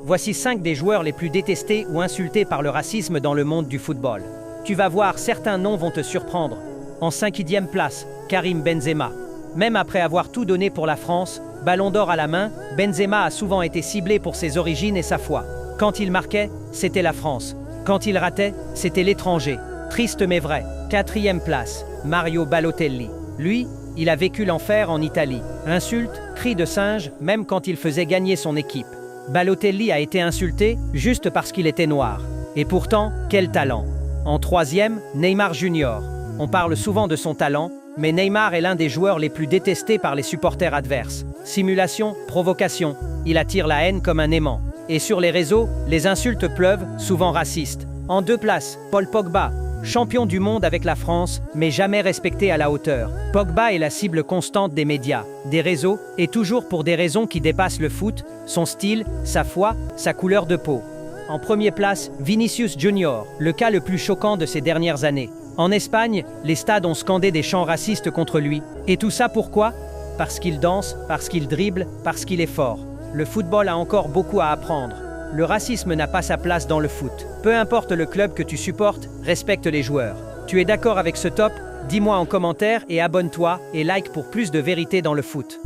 Voici 5 des joueurs les plus détestés ou insultés par le racisme dans le monde du football. Tu vas voir, certains noms vont te surprendre. En 5e place, Karim Benzema. Même après avoir tout donné pour la France, ballon d'or à la main, Benzema a souvent été ciblé pour ses origines et sa foi. Quand il marquait, c'était la France. Quand il ratait, c'était l'étranger. Triste mais vrai. 4e place, Mario Balotelli. Lui, il a vécu l'enfer en Italie. Insultes, cris de singe, même quand il faisait gagner son équipe. Balotelli a été insulté juste parce qu'il était noir. Et pourtant, quel talent! En 3e, Neymar Junior. On parle souvent de son talent, mais Neymar est l'un des joueurs les plus détestés par les supporters adverses. Simulation, provocation, il attire la haine comme un aimant. Et sur les réseaux, les insultes pleuvent, souvent racistes. En 2 places, Paul Pogba. Champion du monde avec la France, mais jamais respecté à la hauteur. Pogba est la cible constante des médias, des réseaux, et toujours pour des raisons qui dépassent le foot, son style, sa foi, sa couleur de peau. En 1er place, Vinicius Junior, le cas le plus choquant de ces dernières années. En Espagne, les stades ont scandé des chants racistes contre lui. Et tout ça pourquoi? Parce qu'il danse, parce qu'il dribble, parce qu'il est fort. Le football a encore beaucoup à apprendre. Le racisme n'a pas sa place dans le foot. Peu importe le club que tu supportes, respecte les joueurs. Tu es d'accord avec ce top? Dis-moi en commentaire et abonne-toi et like pour plus de vérité dans le foot.